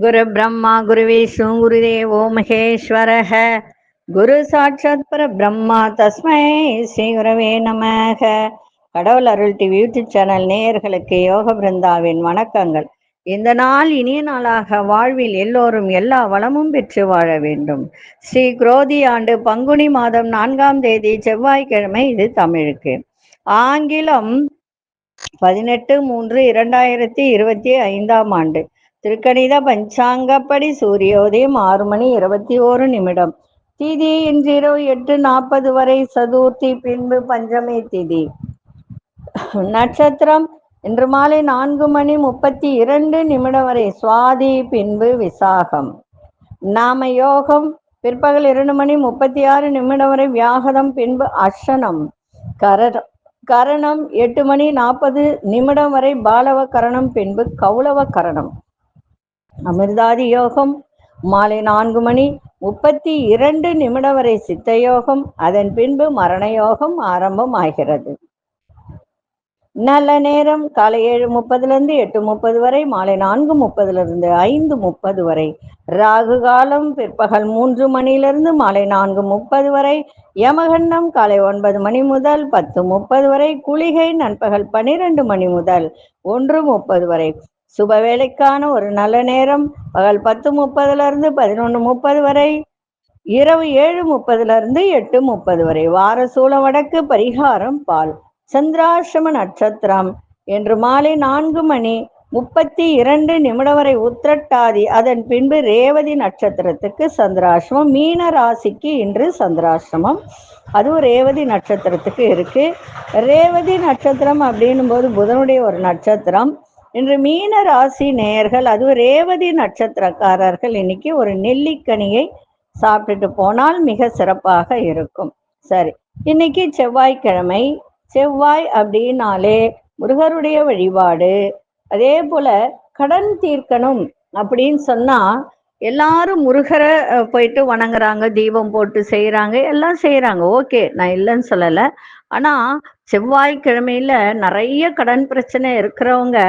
குரு பிரம்மா குரு விஷ்ணு குருதேவோ மகேஸ்வரஹ குரு சாட்சாத் பர பிரம்மா தஸ்மை ஸ்ரீ குரவே நமக. கடவுள் அருள் டிவி யூடியூப் சேனல் நேயர்களுக்கு யோக பிருந்தாவின் வணக்கங்கள். இந்த நாள் இனிய நாளாக வாழ்வில் எல்லோரும் எல்லா வளமும் பெற்று வாழ வேண்டும். ஸ்ரீ குரோதி ஆண்டு பங்குனி மாதம் 4ஆம் தேதி செவ்வாய்க்கிழமை. இது தமிழுக்கு. ஆங்கிலம் 18/3/2025 ஆண்டு. திருக்கணித பஞ்சாங்கப்படி சூரியோதயம் 6:21. திதி இன்றிரவு 8:40 வரை சதுர்த்தி, பின்பு பஞ்சமி திதி. நட்சத்திரம் இன்று மாலை 4:32 வரை சுவாதி, பின்பு விசாகம். நாம யோகம் பிற்பகல் 2:36 வரை வியாகதம், பின்பு அஷனம். கரணம் 8:40 வரை பாலவ கரணம், பின்பு கௌளவ கரணம். அமிர்தாதி யோகம் மாலை 4:32 வரை சித்த யோகம், அதன் பின்பு மரண யோகம் ஆரம்பம் ஆகிறது. நல்ல நேரம் காலை 7:30 8:30 வரை, மாலை 4:30 5:30 வரை. ராகு காலம் பிற்பகல் 3 மாலை 4:30 வரை. யமகண்டம் காலை 9 முதல் 10:30 வரை. குளிகை நண்பகல் 12 முதல் 1:30 வரை. சுப வேலைக்கான ஒரு நல்ல நேரம் பகல் 10:30 11:30 வரை, இரவு 7:30 8:30 வரை. வார சூல வடக்கு, பரிகாரம் பால். சந்திராசிரம நட்சத்திரம் என்று மாலை 4:32 வரை உத்திரட்டாதி, அதன் பின்பு ரேவதி நட்சத்திரத்துக்கு சந்திராசிரமம். மீன ராசிக்கு இன்று சந்திராசிரமம், அதுவும் ரேவதி நட்சத்திரத்துக்கு இருக்கு. ரேவதி நட்சத்திரம் அப்படின்னும் போது புதனுடைய ஒரு நட்சத்திரம். இன்று மீன ராசி நேயர்கள், அதுவும் ரேவதி நட்சத்திரக்காரர்கள் இன்னைக்கு ஒரு நெல்லிக்கனியை சாப்பிட்டுட்டு போனால் மிக சிறப்பாக இருக்கும். சரி, இன்னைக்கு செவ்வாய்க்கிழமை. செவ்வாய் அப்படின்னாலே முருகருடைய வழிபாடு. அதே போல கடன் தீர்க்கணும் அப்படின்னு சொன்னா எல்லாரும் முருகரை போயிட்டு வணங்குறாங்க, தீபம் போட்டு செய்யறாங்க, எல்லாம் செய்யறாங்க. ஓகே, நான் இல்லைன்னு சொல்லல. ஆனா செவ்வாய்க்கிழமையில நிறைய கடன் பிரச்சனை இருக்கிறவங்க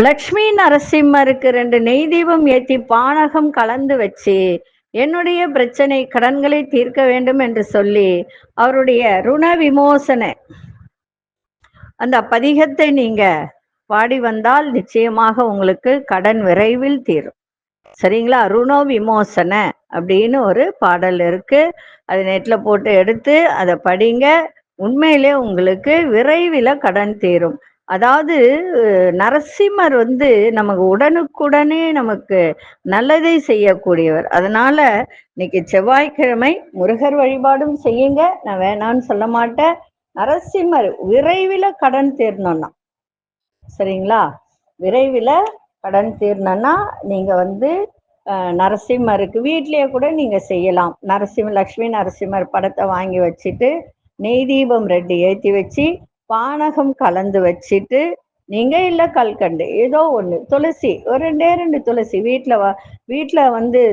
லக்ஷ்மி நரசிம்மருக்கு 2 நெய் தீபம் ஏற்றி பானகம் கலந்து வச்சு என்னுடைய பிரச்சனை கடன்களை தீர்க்க வேண்டும் என்று சொல்லி அவருடைய ருண விமோசன அந்த பதிகத்தை நீங்க பாடி வந்தால் நிச்சயமாக உங்களுக்கு கடன் விரைவில் தீரும். சரிங்களா? ருண விமோசன அப்படின்னு ஒரு பாடல் இருக்கு. அது நெட்ல போட்டு எடுத்து அதை படிங்க. உண்மையிலே உங்களுக்கு விரைவில் கடன் தீரும். அதாவது நரசிம்மர் நமக்கு உடனுக்குடனே நமக்கு நல்லதை செய்யக்கூடியவர். அதனால இன்னைக்கு செவ்வாய்க்கிழமை முருகர் வழிபாடும் செய்யுங்க, நான் வேணான்னு சொல்ல மாட்டேன். நரசிம்மர் விரைவில் கடன் தீரணும்னா, சரிங்களா? விரைவில் கடன் தீரணும்னா நீங்க நரசிம்மருக்கு வீட்லயே கூட நீங்க செய்யலாம். லக்ஷ்மி நரசிம்மர் படத்தை வாங்கி வச்சுட்டு நெய் தீபம் 2 ஏற்றி வச்சு பானகம் கலந்து வச்சுட்டு நீங்க இல்ல கல்கண்டு ஏதோ ஒண்ணு, துளசி ஒரு 2 துளசி வீட்டுல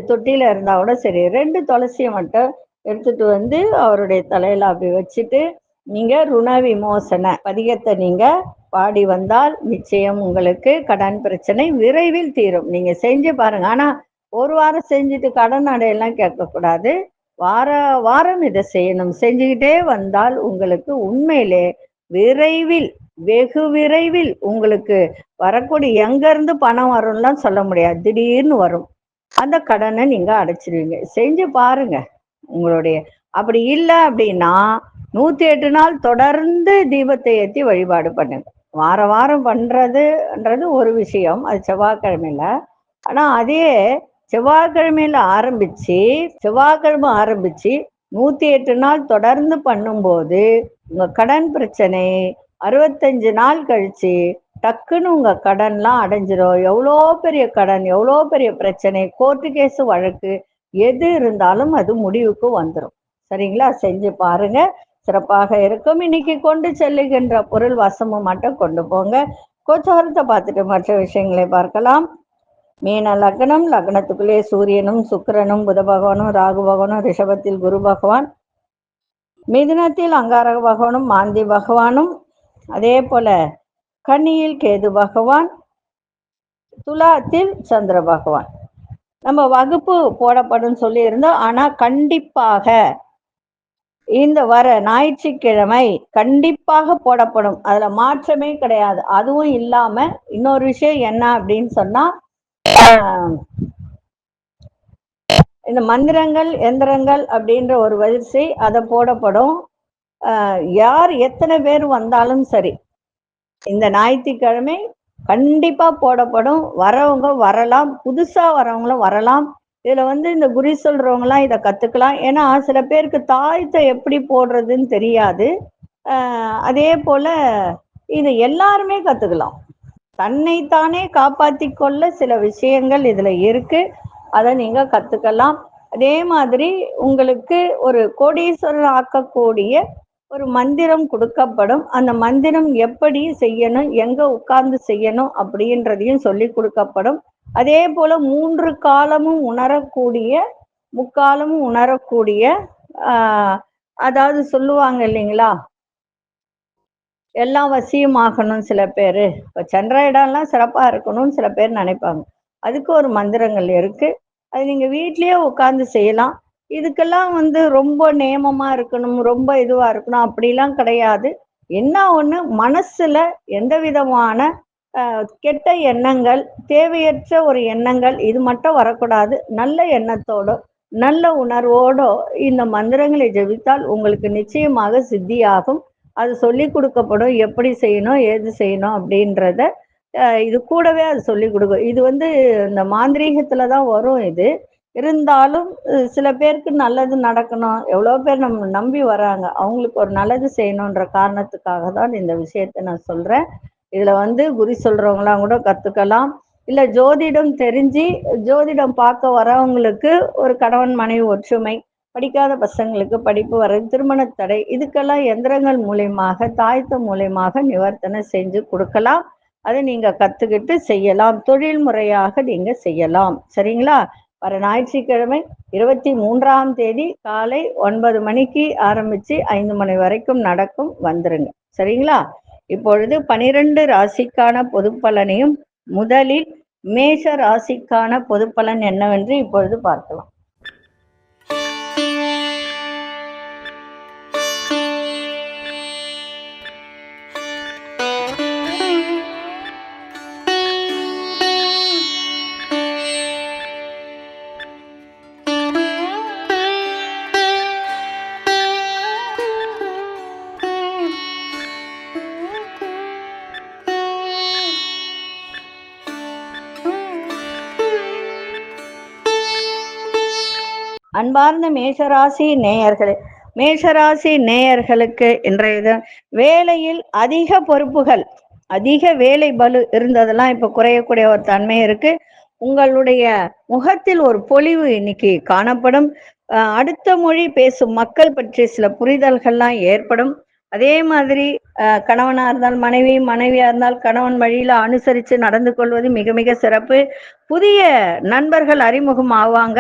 தொட்டில இருந்தா கூட சரி, 2 துளசியை மட்டும் எடுத்துட்டு அவருடைய தலையில அப்படி வச்சுட்டு நீங்க ருண விமோசன பதிகத்தை நீங்க பாடி வந்தால் நிச்சயம் உங்களுக்கு கடன் பிரச்சனை விரைவில் தீரும். நீங்க செஞ்சு பாருங்க. ஆனா ஒரு வாரம் செஞ்சுட்டு கடன் அடையெல்லாம் கேட்கக்கூடாது. வாரம் இதை செய்யணும். செஞ்சுக்கிட்டே வந்தால் உங்களுக்கு உண்மையிலே விரைவில், வெகு விரைவில் உங்களுக்கு வரக்கூடிய, எங்க இருந்து பணம் வரும்லாம் சொல்ல முடியாது, திடீர்னு வரும். அந்த கடனை நீங்க அடைச்சிருவீங்க. செஞ்சு பாருங்க. உங்களுடைய அப்படி இல்லை அப்படின்னா 108 நாள் தொடர்ந்து தீபத்தை ஏற்றி வழிபாடு பண்ணுங்க. வாரம் பண்றதுன்றது ஒரு விஷயம், அது செவ்வாய்க்கிழமையில. ஆனா அதே செவ்வாய்க்கிழமை ஆரம்பிச்சு 108 நாள் தொடர்ந்து பண்ணும்போது உங்க கடன் பிரச்சனை 65 நாள் கழிச்சு டக்குன்னு உங்க கடன்லாம் அடைஞ்சிரும். எவ்வளோ பெரிய கடன், எவ்வளோ பெரிய பிரச்சனை, கோர்ட்டு கேஸ் வழக்கு எது இருந்தாலும் அது முடிவுக்கு வந்துடும். சரிங்களா? செஞ்சு பாருங்க, சிறப்பாக இருக்கும். இன்னைக்கு கொண்டு செல்லுகின்ற பொருள் வசமும் மட்டும் கொண்டு போங்க. கோச்சாரத்தை பார்த்துட்டு மற்ற விஷயங்களை பார்க்கலாம். மீன லக்னம், லக்னத்துக்குள்ளே சூரியனும் சுக்கிரனும் புத பகவானும் ராகு பகவானும், ரிஷபத்தில் குரு பகவான், மிதுனத்தில் அங்காரக பகவானும் மாந்தி பகவானும், அதே போல கன்னியில் கேது பகவான், துலாத்தில் சந்திர பகவான். நம்ம வகுப்பு போடப்படும் சொல்லி இருந்தோம். ஆனா கண்டிப்பாக இந்த வர ஞாயிற்றுக்கிழமை கண்டிப்பாக போடப்படும், அதுல மாற்றமே கிடையாது. அதுவும் இல்லாம இன்னொரு விஷயம் என்ன அப்படின்னு சொன்னா, இந்த மந்திரங்கள் எந்திரங்கள் அப்படின்ற ஒரு வரிசை அதை போடப்படும். யார் எத்தனை பேர் வந்தாலும் சரி இந்த ஞாயிற்றுக்கிழமை கண்டிப்பா போடப்படும். வரவங்க வரலாம், புதுசா வரவங்களும் வரலாம். இதுல இந்த குறி சொல்றவங்க எல்லாம் இதை கத்துக்கலாம். ஏன்னா சில பேருக்கு தாயத்தை எப்படி போடுறதுன்னு தெரியாது. அதே போல இது எல்லாருமே கத்துக்கலாம். தன்னைத்தானே காப்பாத்தி கொள்ள சில விஷயங்கள் இதுல இருக்கு, அதை நீங்க கத்துக்கலாம். அதே மாதிரி உங்களுக்கு ஒரு கோடீஸ்வரர் ஆக்கக்கூடிய ஒரு மந்திரம் கொடுக்கப்படும். அந்த மந்திரம் எப்படி செய்யணும், எங்க உட்கார்ந்து செய்யணும் அப்படின்றதையும் சொல்லி கொடுக்கப்படும். அதே போல 3 காலமும் உணரக்கூடிய, முக்காலமும் உணரக்கூடிய, அதாவது சொல்லுவாங்க இல்லைங்களா, எல்லாம் வசியமாகணும் சில பேர். இப்போ சென்ற இடம்லாம் சிறப்பாக இருக்கணும்னு சில பேர் நினைப்பாங்க. அதுக்கு ஒரு மந்திரங்கள் இருக்கு, அது நீங்க வீட்லயே உட்கார்ந்து செய்யலாம். இதுக்கெல்லாம் ரொம்ப நேமமா இருக்கணும், ரொம்ப இதுவா இருக்கணும் அப்படிலாம் கிடையாது. என்ன ஒண்ணு, மனசுல எந்த விதமான கெட்ட எண்ணங்கள், தேவையற்ற ஒரு எண்ணங்கள் இது மட்டும் வரக்கூடாது. நல்ல எண்ணத்தோட நல்ல உணர்வோட இந்த மந்திரங்களை ஜெபித்தால் உங்களுக்கு நிச்சயமாக சித்தியாகும். அது சொல்லி கொடுக்கப்படும், எப்படி செய்யணும் ஏது செய்யணும் அப்படின்றத. இது கூடவே அது சொல்லி கொடுக்கும். இது இந்த மாந்திரீகத்துல தான் வரும். இது இருந்தாலும் சில பேருக்கு நல்லது நடக்கணும், எவ்வளோ பேர் நம்ம நம்பி வராங்க, அவங்களுக்கு ஒரு நல்லது செய்யணுன்ற காரணத்துக்காக தான் இந்த விஷயத்த நான் சொல்றேன். இதுல குறி சொல்றவங்களாம் கூட கத்துக்கலாம். இல்ல ஜோதிடம் தெரிஞ்சு ஜோதிடம் பார்க்க வரவங்களுக்கு ஒரு கணவன் மனைவி ஒற்றுமை, படிக்காத பசங்களுக்கு படிப்பு வர்றது, திருமண தடை, இதுக்கெல்லாம் எந்திரங்கள் மூலியமாக தாயத்து மூலியமாக நிவர்த்தனை செஞ்சு கொடுக்கலாம். அதை நீங்க கத்துக்கிட்டு செய்யலாம், தொழில் முறையாக நீங்க செய்யலாம். சரிங்களா? வர ஞாயிற்றுக்கிழமை 23ஆம் தேதி காலை 9 மணிக்கு ஆரம்பிச்சு 5 மணி வரைக்கும் நடக்கும். வந்துருங்க. சரிங்களா? இப்பொழுது 12 ராசிக்கான பொது பலனையும், முதலில் மேஷ ராசிக்கான பொது பலன் என்னவென்று இப்பொழுது பார்க்கலாம். அன்பார்ந்த மேஷராசி நேயர்களே, மேஷராசி நேயர்களுக்கு இன்றைய வேலையில் அதிக பொறுப்புகள், அதிக வேலை பளு இருந்ததெல்லாம் இப்ப குறையக்கூடிய ஒரு தன்மை இருக்கு. உங்களுடைய முகத்தில் ஒரு பொலிவு இன்னைக்கு காணப்படும். அடுத்த மொழி பேசும் மக்கள் பற்றி சில புரிதல்கள்லாம் ஏற்படும். அதே மாதிரி கணவனா இருந்தால் மனைவி, மனைவியா இருந்தால் கணவன் வழியில அனுசரித்து நடந்து கொள்வது மிக மிக சிறப்பு. புதிய நண்பர்கள் அறிமுகம் ஆவாங்க.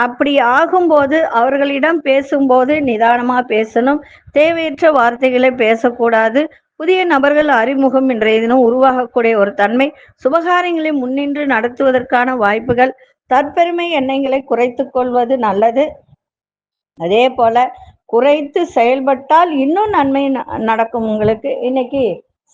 அப்படி ஆகும்போது அவர்களிடம் பேசும்போது நிதானமா பேசணும், தேவையற்ற வார்த்தைகளை பேசக்கூடாது. புதிய நபர்கள் அறிமுகம் இன்றைய தினம் உருவாகக்கூடிய ஒரு தன்மை, சுபகாரியங்களை முன்னின்று நடத்துவதற்கான வாய்ப்புகள், தற்பெருமை எண்ணங்களை குறைத்து கொள்வது நல்லது. அதே போல குறைத்து செயல்பட்டால் இன்னும் நன்மை நடக்கும். உங்களுக்கு இன்னைக்கு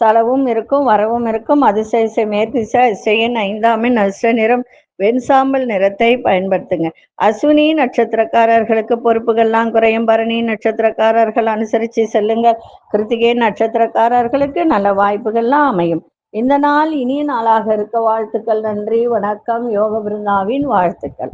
செலவும் இருக்கும், வரவும் இருக்கும். அதிசய மேற்திசை அதிசயன் 5ஆம் எண், அதிர்ஷ்ட நிறம் வெண்சாம்பல் நிறத்தை பயன்படுத்துங்க. அஸ்வினி நட்சத்திரக்காரர்களுக்கு பொறுப்புகள்லாம் குறையும். பரணி நட்சத்திரக்காரர்கள் அனுசரித்து செல்லுங்கள். கிருத்திகை நட்சத்திரக்காரர்களுக்கு நல்ல வாய்ப்புகள்லாம் அமையும். இந்த நாள் இனிய நாளாக இருக்க வாழ்த்துக்கள். நன்றி, வணக்கம். யோக பிருந்தாவின் வாழ்த்துக்கள்.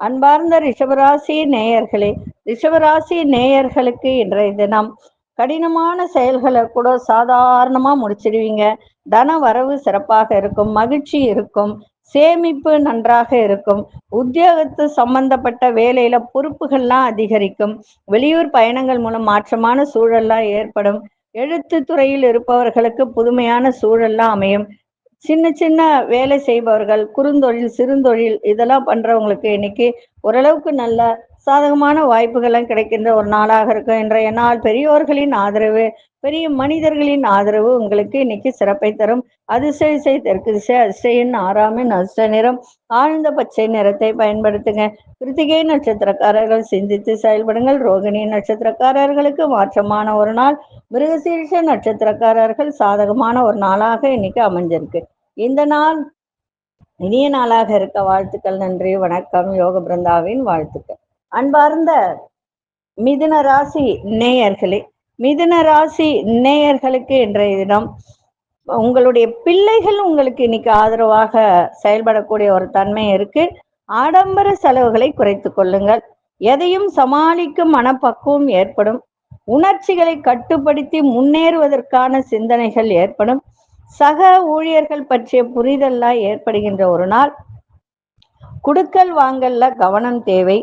அன்பார்ந்த ரிஷபராசி நேயர்களே, ரிஷபராசி நேயர்களுக்கு இன்றைய தினம் கடினமான செயல்களை கூட சாதாரணமா முடிச்சிடுவீங்க. தன வரவு சிறப்பாக இருக்கும், மகிழ்ச்சி இருக்கும், சேமிப்பு நன்றாக இருக்கும். உத்தியோகத்து சம்பந்தப்பட்ட வேலையில பொறுப்புகள்லாம் அதிகரிக்கும். வெளியூர் பயணங்கள் மூலம் மாற்றமான சூழல்லாம் ஏற்படும். எழுத்து துறையில் இருப்பவர்களுக்கு புதுமையான சூழல்லாம் அமையும். சின்ன சின்ன வேலை செய்பவர்கள், குறுந்தொழில் சிறுந்தொழில் இதெல்லாம் பண்றவங்களுக்கு இன்னைக்கு ஓரளவுக்கு நல்ல சாதகமான வாய்ப்புகள்லாம் கிடைக்கின்ற ஒரு நாளாக இருக்கும். இன்றைய நாள் பெரியோர்களின் ஆதரவு, பெரிய மனிதர்களின் ஆதரவு உங்களுக்கு இன்னைக்கு சிறப்பை தரும். அதிர்ஷ்ட திசை தெற்கு திசை, அதிர்ஷ்ட எண் 6ஆம் எண், அதிர்ஷ்ட நிறம் ஆழ்ந்த பச்சை நிறத்தை பயன்படுத்துங்க. கிருத்திகை நட்சத்திரக்காரர்கள் சிந்தித்து செயல்படுங்கள். ரோகிணி நட்சத்திரக்காரர்களுக்கு மாற்றமான ஒரு நாள். மிருகசீரிஷ நட்சத்திரக்காரர்கள் சாதகமான ஒரு நாளாக இன்னைக்கு அமைஞ்சிருக்கு. இந்த நாள் இனிய நாளாக இருக்க வாழ்த்துக்கள். நன்றி, வணக்கம். யோக பிருந்தாவின் வாழ்த்துக்கள். அன்பார்ந்த மிதுன ராசி நேயர்களே, மிதுன ராசி நேயர்களுக்கு இன்றைய தினம் உங்களுடைய பிள்ளைகள் உங்களுக்கு இன்னைக்கு ஆதரவாக செயல்படக்கூடிய ஒரு தன்மை இருக்கு. ஆடம்பர செலவுகளை குறைத்து கொள்ளுங்கள். எதையும் சமாளிக்கும் மனப்பக்குவம் ஏற்படும். உணர்ச்சிகளை கட்டுப்படுத்தி முன்னேறுவதற்கான சிந்தனைகள் ஏற்படும். சக ஊழியர்கள் பற்றிய புரிதல்லாம் ஏற்படுகின்ற ஒரு நாள். குடுக்கல் வாங்கல்ல கவனம் தேவை.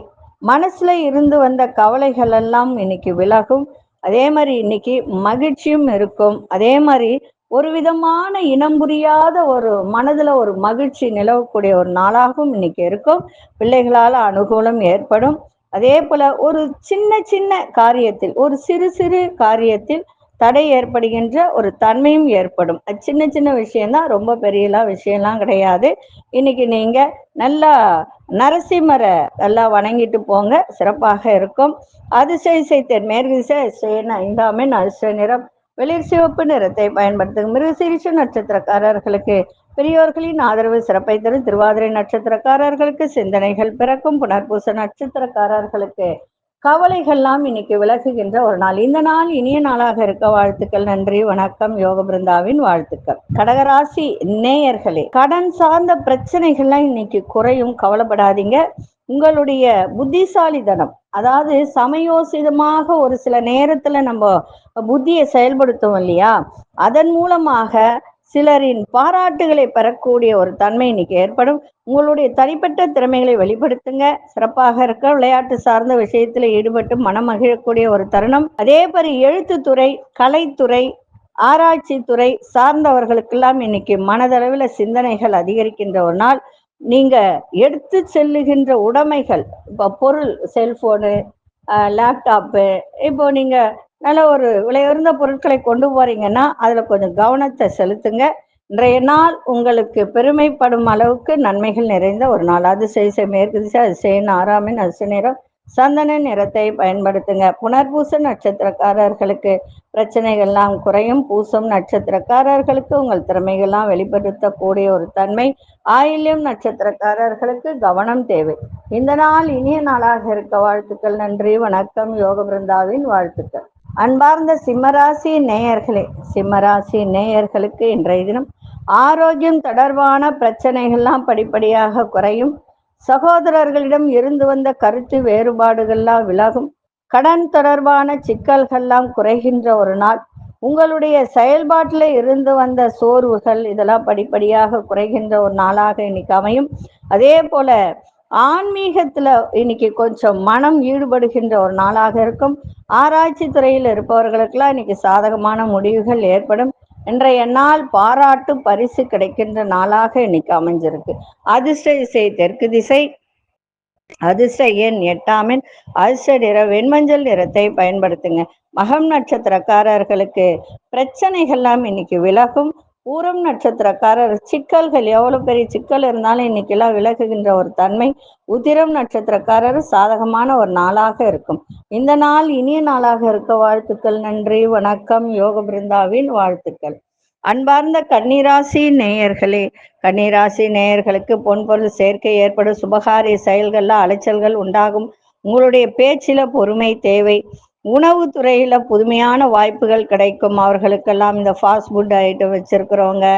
மனசுல இருந்து வந்த கவலைகள் எல்லாம் இன்னைக்கு விலகும். அதே மாதிரி இன்னைக்கு மகிழ்ச்சியும் இருக்கும். அதே மாதிரி ஒரு விதமான இனம் புரியாத ஒரு மனதுல ஒரு மகிழ்ச்சி நிலவக்கூடிய ஒரு நாளாகவும் இன்னைக்கு இருக்கும். பிள்ளைகளால் அனுகூலம் ஏற்படும். அதே போல ஒரு சின்ன சின்ன காரியத்தில், ஒரு சிறு சிறு காரியத்தில் தடை ஏற்படுகின்ற ஒரு தன்மையும் ஏற்படும். சின்ன சின்ன விஷயம்தான், ரொம்ப பெரியலாம் விஷயம்லாம் கிடையாது. இன்னைக்கு நீங்க நல்லா நரசிம்மரை நல்லா வணங்கிட்டு போங்க, சிறப்பாக இருக்கும். அதிர்ஷ்ட திசை தென்மேற்கு திசை, அதிர்ஷ்ட எண் 5ஆம் எண், அதிர்ஷ்ட நிறம் வெளிர் சிவப்பு நிறத்தை பயன்படுத்துங்க. மிருகசீரிஷ நட்சத்திரக்காரர்களுக்கு பெரியோர்களின் ஆதரவு சிறப்பை தரும். திருவாதிரை நட்சத்திரக்காரர்களுக்கு சிந்தனைகள் பிறக்கும். புனர்பூச நட்சத்திரக்காரர்களுக்கு கவலைகள்லாம் இன்னைக்கு விலகுகின்ற ஒரு நாள். இந்த நாள் இனிய நாளாக இருக்க வாழ்த்துக்கள். நன்றி, வணக்கம். யோக பிருந்தாவின் வாழ்த்துக்கள். கடகராசி நேயர்களே, கடன் சார்ந்த பிரச்சனைகள்லாம் இன்னைக்கு குறையும், கவலைப்படாதீங்க. உங்களுடைய புத்திசாலித்தனம், அதாவது சமயோசிதமாக ஒரு சில நேரத்துல நம்ம புத்தியை செயல்படுத்துவோம் இல்லையா, அதன் மூலமாக சிலரின் பாராட்டுகளை பெறக்கூடிய ஒரு தன்மை இன்னைக்கு ஏற்படும். உங்களுடைய தனிப்பட்ட திறமைகளை வெளிப்படுத்துங்க, சிறப்பாக இருக்க. விளையாட்டு சார்ந்த விஷயத்துல ஈடுபட்டு மனம் மகிழக்கூடிய ஒரு தருணம். அதே மாதிரி எழுத்துத்துறை, கலைத்துறை, ஆராய்ச்சி துறை சார்ந்தவர்களுக்கெல்லாம் இன்னைக்கு மனதளவில் சிந்தனைகள் அதிகரிக்கின்ற ஒரு நாள். நீங்க எடுத்து செல்லுகின்ற உடைமைகள், இப்போ பொருள், செல்போனு, லேப்டாப்பு, இப்போ நீங்க நல்ல ஒரு விலையுயர்ந்த பொருட்களை கொண்டு போறீங்கன்னா அதுல கொஞ்சம் கவனத்தை செலுத்துங்க. இன்றைய நாள் உங்களுக்கு பெருமைப்படும் அளவுக்கு நன்மைகள் நிறைந்த ஒரு நாள். அதிர்ஷ்ட திசை மேற்கு திசை, அதிர்ஷ்ட எண் 6ஆம் எண், அதிர்ஷ்ட நிறம் சந்தன நிறத்தை பயன்படுத்துங்க. புனர்பூச நட்சத்திரக்காரர்களுக்கு பிரச்சனைகள்லாம் குறையும். பூசம் நட்சத்திரக்காரர்களுக்கு உங்கள் திறமைகள்லாம் வெளிப்படுத்தக்கூடிய ஒரு தன்மை. ஆயில்யம் நட்சத்திரக்காரர்களுக்கு கவனம் தேவை. இந்த நாள் இனிய நாளாக இருக்க வாழ்த்துக்கள். நன்றி, வணக்கம். யோக பிருந்தாவின் வாழ்த்துக்கள். அன்பார்ந்த சிம்மராசி நேயர்களே, சிம்மராசி நேயர்களுக்கு இன்றைய தினம் ஆரோக்கியம் தொடர்பான பிரச்சனைகள்லாம் படிப்படியாக குறையும். சகோதரர்களிடம் இருந்து வந்த கருத்து வேறுபாடுகள்லாம் விலகும். கடன் தொடர்பான சிக்கல்கள்லாம் குறைகின்ற ஒரு நாள். உங்களுடைய செயல்பாட்டில் இருந்து வந்த சோர்வுகள் இதெல்லாம் படிப்படியாக குறைகின்ற ஒரு நாளாக இன்னைக்கு அமையும். அதே போல ஆன்மீகத்துல இன்னைக்கு கொஞ்சம் மனம் ஈடுபடுகின்ற ஒரு நாளாக இருக்கும். ஆராய்ச்சி துறையில் இருப்பவர்களுக்கெல்லாம் இன்னைக்கு சாதகமான முடிவுகள் ஏற்படும். இன்றைய நாள் பாராட்டு பரிசு கிடைக்கின்ற நாளாக இன்னைக்கு அமைஞ்சிருக்கு. அதிர்ஷ்ட திசை தெற்கு திசை, அதிர்ஷ்ட எண் 8ஆம் எண், அதிர்ஷ்ட நிறம் வெண்மஞ்சள் நிறத்தை பயன்படுத்துங்க. மகம் நட்சத்திரக்காரர்களுக்கு பிரச்சனைகள்லாம் இன்னைக்கு விலகும். பூரம் நட்சத்திரக்காரர் சிக்கல்கள், எவ்வளவு பெரிய சிக்கல் இருந்தாலும் இன்னைக்கு எல்லாம் விலகுகின்ற ஒரு தன்மை. உத்திரம் நட்சத்திரக்காரர் சாதகமான ஒரு நாளாக இருக்கும். இந்த நாள் இனிய நாளாக இருக்க வாழ்த்துக்கள். நன்றி, வணக்கம். யோக பிருந்தாவின் வாழ்த்துக்கள். அன்பார்ந்த கன்னிராசி நேயர்களே, கன்னிராசி நேயர்களுக்கு பொன்பொருள் சேர்க்கை ஏற்படும். சுபகாரிய செயல்கள்ல அலைச்சல்கள் உண்டாகும். உங்களுடைய பேச்சில பொறுமை தேவை. உணவு துறையில புதுமையான வாய்ப்புகள் கிடைக்கும். அவர்களுக்கெல்லாம் இந்த ஃபாஸ்ட் ஃபுட் ஐட்டம் வச்சிருக்கிறவங்க,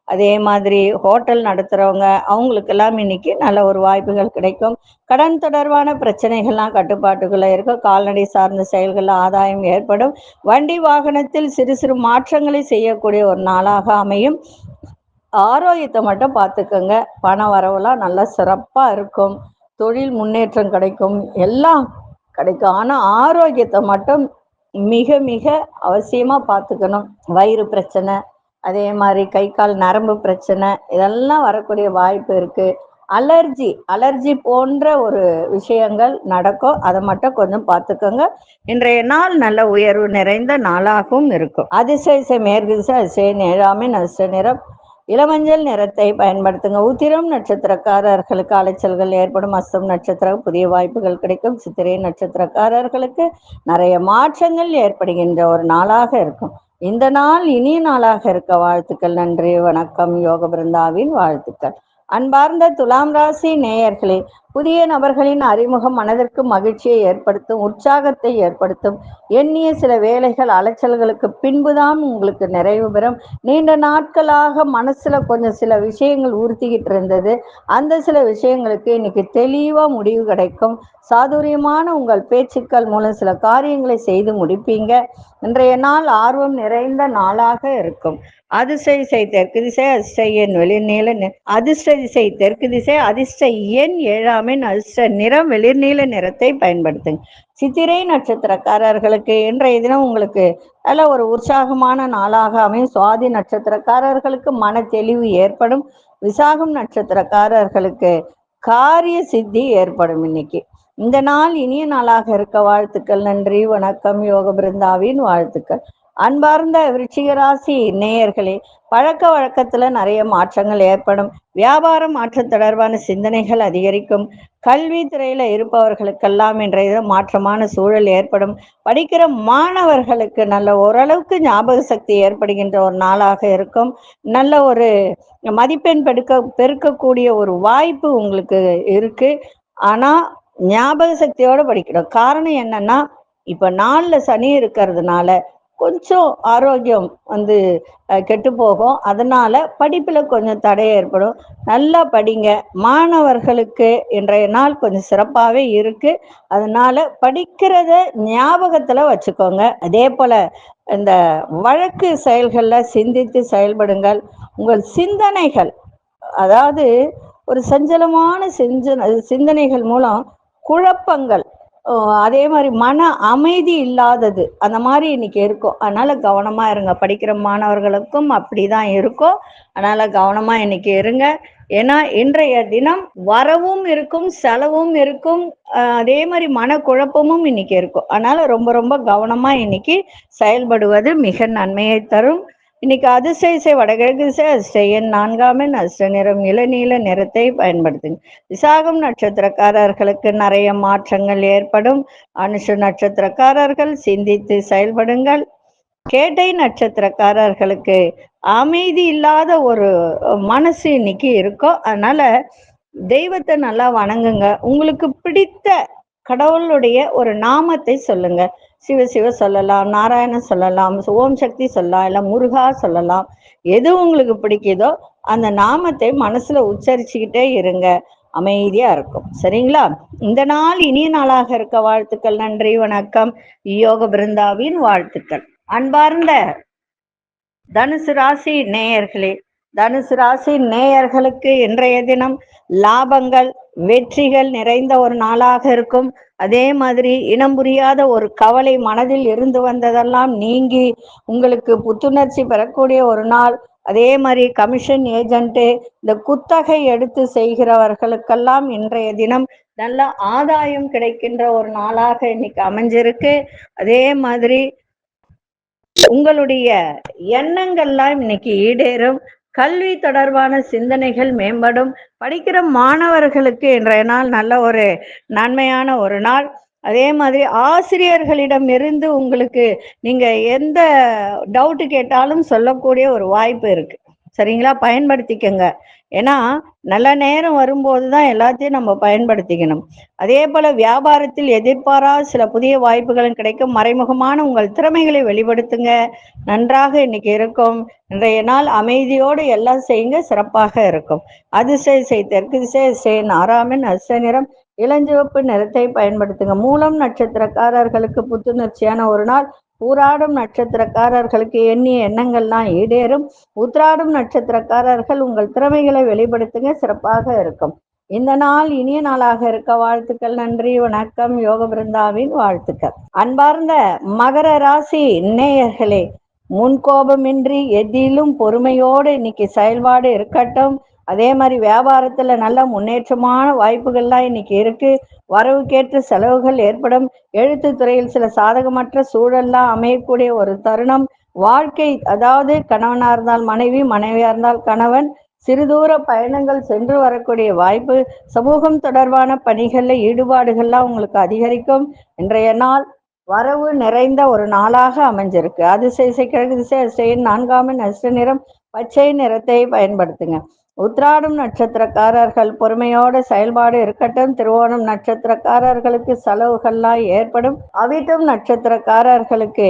அதே மாதிரி ஹோட்டல் நடத்துறவங்க, அவங்களுக்கெல்லாம் இன்னைக்கு நல்ல ஒரு வாய்ப்புகள் கிடைக்கும். கடன் தொடர்பான பிரச்சனைகள்லாம் கட்டுப்பாட்டுக்குள்ள இருக்கும். கால்நடை சார்ந்த செயல்கள் ஆதாயம் ஏற்படும். வண்டி வாகனத்தில் சிறு சிறு மாற்றங்களை செய்யக்கூடிய ஒரு நாளாக அமையும். ஆரோக்கியத்தை மட்டும் பார்த்துக்கோங்க. பண வரவுலாம் நல்லா சிறப்பா இருக்கும். தொழில் முன்னேற்றம் கிடைக்கும், எல்லாம் கிடைக்கும். ஆனா ஆரோக்கியத்தை மட்டும் மிக மிக அவசியமா பார்த்துக்கணும். வயிறு பிரச்சனை, அதே மாதிரி கை கால் நரம்பு பிரச்சனை, இதெல்லாம் வரக்கூடிய வாய்ப்பு இருக்கு. அலர்ஜி போன்ற ஒரு விஷயங்கள் நடக்கும். அதை மட்டும் கொஞ்சம் பார்த்துக்கோங்க. இன்றைய நாள் நல்ல உயர்வு நிறைந்த நாளாகவும் இருக்கும். அதிசய மேற்கு திசை அதிசய நேராமை நஷ்ட நிறம் இளமஞ்சள் நிறத்தை பயன்படுத்துங்க. உத்திரம் நட்சத்திரக்காரர்களுக்கு அலைச்சல்கள் ஏற்படும். அஸ்தம் நட்சத்திரம் புதிய வாய்ப்புகள் கிடைக்கும். சித்திரை நட்சத்திரக்காரர்களுக்கு நிறைய மாற்றங்கள் ஏற்படுகின்ற ஒரு நாளாக இருக்கும். இந்த நாள் இனிய நாளாக இருக்க வாழ்த்துக்கள். நன்றி, வணக்கம். யோக பிருந்தாவின் வாழ்த்துக்கள். அன்பார்ந்த துலாம் ராசி நேயர்களே, புதிய நபர்களின் அறிமுகம் மனதிற்கு மகிழ்ச்சியை ஏற்படுத்தும், உற்சாகத்தை ஏற்படுத்தும். எண்ணிய சில வேலைகள் அலைச்சல்களுக்கு பின்புதான் உங்களுக்கு நிறைவு பெறும். நீண்ட நாட்களாக மனசுல கொஞ்சம் சில விஷயங்கள் உறுத்திக்கிட்டு இருந்தது. அந்த சில விஷயங்களுக்கு இன்னைக்கு தெளிவா முடிவு கிடைக்கும். சாதுரியமான உங்கள் பேச்சுக்கள் மூலம் சில காரியங்களை செய்து முடிப்பீங்க. இன்றைய நாள் ஆர்வம் நிறைந்த நாளாக இருக்கும். அதிர்ஷ்ட திசை தெற்கு திசை, அதிர்ஷ்ட எண் வெளிர்நீல அதிர்ஷ்ட திசை தெற்கு திசை, அதிர்ஷ்ட எண் 7ஆம் எண், அதிர்ஷ்ட நிறம் வெளிர்நீல நிறத்தை பயன்படுத்துங்க. சித்திரை நட்சத்திரக்காரர்களுக்கு இன்றைய தினம் உங்களுக்கு நல்ல ஒரு உற்சாகமான நாளாக அமையும். சுவாதி நட்சத்திரக்காரர்களுக்கு மன தெளிவு ஏற்படும். விசாகம் நட்சத்திரக்காரர்களுக்கு காரிய சித்தி ஏற்படும். இன்னைக்கு இந்த நாள் இனிய நாளாக இருக்க வாழ்த்துக்கள். நன்றி, வணக்கம். யோக பிருந்தாவின் வாழ்த்துக்கள். அன்பார்ந்த விருச்சிக ராசி நேயர்களே, பழக்க வழக்கத்துல நிறைய மாற்றங்கள் ஏற்படும். வியாபார மாற்றம் தொடர்பான சிந்தனைகள் அதிகரிக்கும். கல்வி துறையில இருப்பவர்களுக்கெல்லாம் இன்றைய மாற்றமான சூழல் ஏற்படும். படிக்கிற மாணவர்களுக்கு நல்ல ஓரளவுக்கு ஞாபக சக்தி ஏற்படுகின்ற ஒரு நாளாக இருக்கும். நல்ல ஒரு மதிப்பெண் பெருக்கக்கூடிய ஒரு வாய்ப்பு உங்களுக்கு இருக்கு. ஆனா ஞாபக சக்தியோட படிக்கணும். காரணம் என்னன்னா, இப்ப 4 சனி இருக்கிறதுனால கொஞ்சம் ஆரோக்கியம் கெட்டு போகும். அதனால படிப்புல கொஞ்சம் தடை ஏற்படும். நல்லா படிங்க. மாணவர்களுக்கு இன்றைய நாள் கொஞ்சம் சிறப்பாகவே இருக்கு. அதனால படிக்கிறத ஞாபகத்துல வச்சுக்கோங்க. அதே போல இந்த வழக்கு செயல்கள்ல சிந்தித்து செயல்படுங்கள். உங்கள் சிந்தனைகள், அதாவது ஒரு சஞ்சலமான சிந்தனைகள் மூலம் குழப்பங்கள், அதே மாதிரி மன அமைதி இல்லாதது, அந்த மாதிரி இன்னைக்கு இருக்கும். அதனால கவனமா இருங்க. படிக்கிற மாணவர்களுக்கும் அப்படிதான் இருக்கும். அதனால கவனமா இன்னைக்கு இருங்க. ஏன்னா இன்றைய தினம் வரவும் இருக்கும், செலவும் இருக்கும், அதே மாதிரி மனக்குழப்பமும் இன்னைக்கு இருக்கும். அதனால ரொம்ப ரொம்ப கவனமா இன்னைக்கு செயல்படுவது மிக நன்மையை தரும். இன்னைக்கு அதிர்ஷ்ட திசை வடகிழக்கு திசை, அதிர்ஷ்ட எண் 4ஆம் எண், அதிர்ஷ்ட நிறம் இளநீல நிறத்தை பயன்படுத்துங்க. விசாகம் நட்சத்திரக்காரர்களுக்கு நிறைய மாற்றங்கள் ஏற்படும். அனுஷ நட்சத்திரக்காரர்கள் சிந்தித்து செயல்படுங்கள். கேட்டை நட்சத்திரக்காரர்களுக்கு அமைதி இல்லாத ஒரு மனசு இன்னைக்கு இருக்கும். அதனால தெய்வத்தை நல்லா வணங்குங்க. உங்களுக்கு பிடித்த கடவுளுடைய ஒரு நாமத்தை சொல்லுங்க. சிவ சிவ சொல்லலாம், நாராயணன் சொல்லலாம், ஓம் சக்தி சொல்லலாம், இல்ல முருகா சொல்லலாம். எது உங்களுக்கு பிடிக்குதோ அந்த நாமத்தை மனசுல உச்சரிச்சுக்கிட்டே இருங்க. அமைதியா இருக்கும். சரிங்களா? இந்த நாள் இனிய நாளாக இருக்க வாழ்த்துக்கள். நன்றி, வணக்கம். யோக பிருந்தாவின் வாழ்த்துக்கள். அன்பார்ந்த தனுசு ராசி நேயர்களே, தனுசு ராசி நேயர்களுக்கு இன்றைய தினம் லாபங்கள் வெற்றிகள் நிறைந்த ஒரு நாளாக இருக்கும். அதே மாதிரி இனம் புரியாத ஒரு கவலை மனதில் இருந்து வந்ததெல்லாம் நீங்கி உங்களுக்கு புத்துணர்ச்சி பெறக்கூடிய ஒரு நாள். அதே மாதிரி கமிஷன் ஏஜென்ட், இந்த குத்தகை எடுத்து செய்கிறவர்களுக்கெல்லாம் இன்றைய தினம் நல்ல ஆதாயம் கிடைக்கின்ற ஒரு நாளாக இன்னைக்கு அமைஞ்சிருக்கு. அதே மாதிரி உங்களுடைய எண்ணங்கள்லாம் இன்னைக்கு ஈடேறும். கல்வி தொடர்பான சிந்தனைகள் மேம்படும். படிக்கிற மாணவர்களுக்கு இன்றைய நாள் நல்ல ஒரு நன்மையான ஒரு நாள். அதே மாதிரி ஆசிரியர்களிடம் இருந்து உங்களுக்கு நீங்க எந்த டவுட் கேட்டாலும் சொல்லக்கூடிய ஒரு வாய்ப்பு இருக்கு. சரிங்களா? பயன்படுத்திக்கங்க. ஏன்னா நல்ல நேரம் வரும்போதுதான் எல்லாத்தையும் நம்ம பயன்படுத்திக்கணும். அதே போல வியாபாரத்தில் எதிர்பாராத சில புதிய வாய்ப்புகளும் கிடைக்கும். மறைமுகமான உங்கள் திறமைகளை வெளிப்படுத்துங்க. நன்றாக இன்னைக்கு இருக்கும். இன்றைய நாள் அமைதியோடு எல்லாம் செய்யுங்க, சிறப்பாக இருக்கும். அதிர்ஷ்ட திசை தெற்கு திசை, அதிர்ஷ்ட 6ஆம் எண், அதிர்ஷ்ட நிறம் இளஞ்சிவப்பு நிறத்தை பயன்படுத்துங்க. மூலம் நட்சத்திரக்காரர்களுக்கு புத்துணர்ச்சியான ஒரு நாள். பூராடும் நட்சத்திரக்காரர்களுக்கு எண்ணிய எண்ணங்கள்லாம் ஈடேறும். உத்திராடும் நட்சத்திரக்காரர்கள் உங்கள் திறமைகளை வெளிப்படுத்துங்க, சிறப்பாக இருக்கும். இந்த நாள் இனிய நாளாக இருக்க வாழ்த்துக்கள். நன்றி, வணக்கம். யோக பிருந்தாவின் வாழ்த்துக்கள். அன்பார்ந்த மகர ராசி நேயர்களே, முன்கோபமின்றி எதிலும் பொறுமையோடு இன்னைக்கு செயல்பாடு இருக்கட்டும். அதே மாதிரி வியாபாரத்துல நல்ல முன்னேற்றமான வாய்ப்புகள்லாம் இன்னைக்கு இருக்கு. வரவுக்கேற்ற செலவுகள் ஏற்படும். எழுத்து துறையில் சில சாதகமற்ற சூழல்லாம் அமையக்கூடிய ஒரு தருணம். வாழ்க்கை, அதாவது கணவனா இருந்தால் மனைவி, மனைவியா இருந்தால் கணவன், சிறுதூர பயணங்கள் சென்று வரக்கூடிய வாய்ப்பு. சமூகம் தொடர்பான பணிகள்ல ஈடுபாடுகள்லாம் உங்களுக்கு அதிகரிக்கும். இன்றைய நாள் வரவு நிறைந்த ஒரு நாளாக அமைஞ்சிருக்கு. அதிசய கிழக்கு திசை அதிசயின் 4ஆம் எண் அதிர்ஷ்ட நிறம் பச்சை நிறத்தை பயன்படுத்துங்க. உத்திராடம் நட்சத்திரக்காரர்கள் பொறுமையோட செயல்பாடு இருக்கட்டும். திருவோணம் நட்சத்திரக்காரர்களுக்கு செலவுகள்லாம் ஏற்படும். அவிட்டம் நட்சத்திரக்காரர்களுக்கு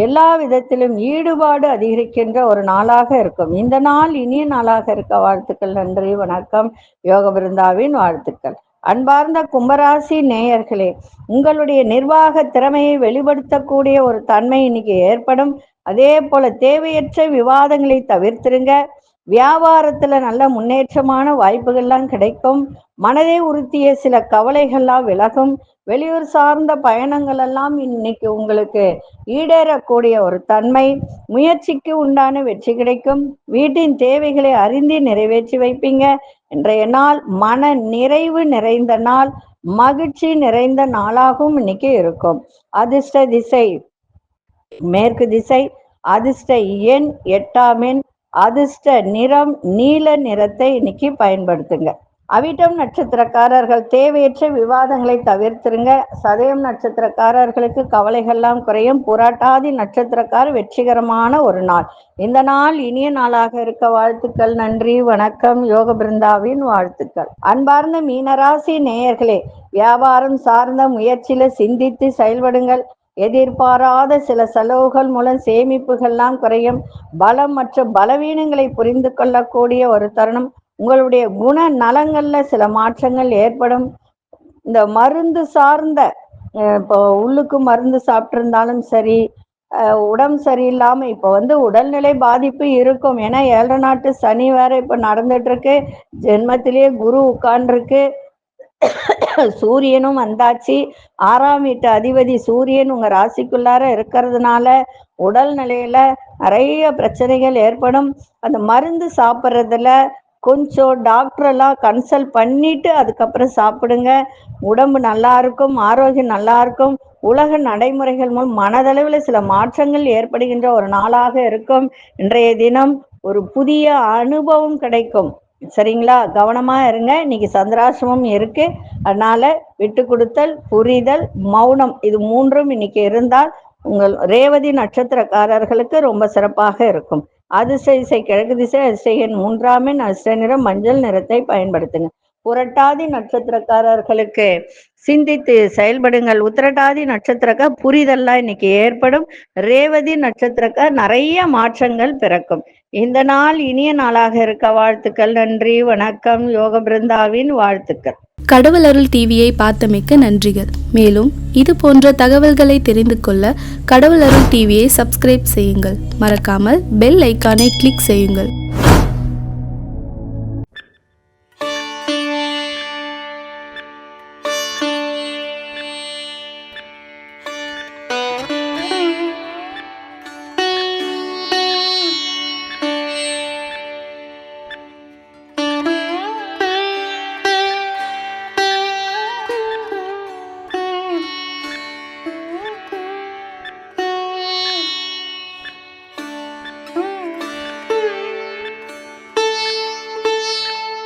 எல்லா விதத்திலும் ஈடுபாடு அதிகரிக்கின்ற ஒரு நாளாக இருக்கும். இந்த நாள் இனிய நாளாக இருக்க வாழ்த்துக்கள். நன்றி, வணக்கம். யோக பிருந்தாவின் வாழ்த்துக்கள். அன்பார்ந்த கும்பராசி நேயர்களே, உங்களுடைய நிர்வாக திறமையை வெளிப்படுத்தக்கூடிய ஒரு தன்மை இன்னைக்கு ஏற்படும். அதே போல தேவையற்ற விவாதங்களை தவிர்த்திருங்க. வியாபாரத்துல நல்ல முன்னேற்றமான வாய்ப்புகள்லாம் கிடைக்கும். மனதை உறுத்திய சில கவலைகள்லாம் விலகும். வெளியூர் சார்ந்த பயணங்கள் எல்லாம் இன்னைக்கு உங்களுக்கு ஈடேறக்கூடிய ஒரு தன்மை. முயற்சிக்கு உண்டான வெற்றி கிடைக்கும். வீட்டின் தேவைகளை அறிந்து நிறைவேற்றி வைப்பீங்க. இன்றைய நாள் மன நிறைவு நிறைந்த நாள், மகிழ்ச்சி நிறைந்த நாளாகவும் இன்னைக்கு இருக்கும். அதிர்ஷ்ட திசை மேற்கு திசை. அதிர்ஷ்ட எண் 8ஆம் எண். அதிர்ஷ்ட நிறம் நீல நிறத்தை இன்னைக்கு பயன்படுத்துங்க. அவிட்டம் நட்சத்திரக்காரர்கள் தேவையற்ற விவாதங்களை தவிர்த்திருங்க. சதயம் நட்சத்திரக்காரர்களுக்கு கவலைகள்லாம் குறையும். புரட்டாதி நட்சத்திரக்காரர் வெற்றிகரமான ஒரு நாள். இந்த நாள் இனிய நாளாக இருக்க வாழ்த்துக்கள். நன்றி, வணக்கம். யோக பிருந்தாவின் வாழ்த்துக்கள். அன்பார்ந்த மீனராசி நேயர்களே, வியாபாரம் சார்ந்த முயற்சியில சிந்தித்து செயல்படுங்கள். எதிர்பாராத சில செலவுகள் மூலம் சேமிப்புகள்லாம் குறையும். பலம் மற்றும் பலவீனங்களை புரிந்து கொள்ளக்கூடிய ஒரு தருணம். உங்களுடைய குண நலங்கள்ல சில மாற்றங்கள் ஏற்படும். இந்த மருந்து சார்ந்த இப்போ உள்ளுக்கு மருந்து சாப்பிட்டிருந்தாலும் சரி, உடம்பு சரியில்லாம இப்போ உடல்நிலை பாதிப்பு இருக்கும். ஏன்னா 7 நாட்டு சனி வேற இப்ப நடந்துட்டு இருக்கு. ஜென்மத்திலேயே குரு உட்கார்ந்துருக்கு. சூரியனும் வந்தாச்சு. 6ஆம் வீட்டு அதிபதி சூரியன் உங்க ராசிக்குள்ளார இருக்கிறதுனால உடல் நிலையில நிறைய பிரச்சனைகள் ஏற்படும். அந்த மருந்து சாப்பிட்றதுல கொஞ்சம் டாக்டரெல்லாம் கன்சல்ட் பண்ணிட்டு அதுக்கப்புறம் சாப்பிடுங்க. உடம்பு நல்லா இருக்கும், ஆரோக்கியம் நல்லா இருக்கும். உலக நடைமுறைகள் மூலம் மனதளவில் சில மாற்றங்கள் ஏற்படுகின்ற ஒரு நாளாக இருக்கும். இன்றைய தினம் ஒரு புதிய அனுபவம் கிடைக்கும். சரிங்களா? கவனமா இருங்க. இன்னைக்கு சந்திராசிரமம் இருக்கு. அதனால விட்டு கொடுத்தல், புரிதல், மௌனம், இது 3ம் இன்னைக்கு இருந்தால் உங்கள் ரேவதி நட்சத்திரக்காரர்களுக்கு ரொம்ப சிறப்பாக இருக்கும். அதிர்ஷ்ட திசை கிழக்கு திசை. அதிர்ஷ்ட எண் 3ஆம் எண். அதிர்ஷ்ட நிறம் மஞ்சள் நிறத்தை பயன்படுத்துங்க. புரட்டாதி நட்சத்திரக்காரர்களுக்கு சிந்தித்து செயல்படுங்கள். உத்திரட்டாதி நட்சத்திரக்கார் புரிதல்லாம் இன்னைக்கு ஏற்படும். ரேவதி நட்சத்திரக்கார் நிறைய மாற்றங்கள் பிறக்கும். இந்த நாள் இனிய நாளாக இருக்க வாழ்த்துக்கள். நன்றி, வணக்கம். யோக பிருந்தாவின் வாழ்த்துக்கள். கடவுள் அருள் டிவியை பார்த்தமைக்க நன்றிகள். மேலும் இது போன்ற தகவல்களை தெரிந்து கொள்ள கடவுள் அருள் டிவியை சப்ஸ்கிரைப் செய்யுங்கள். மறக்காமல் பெல் ஐக்கானை கிளிக் செய்யுங்கள்.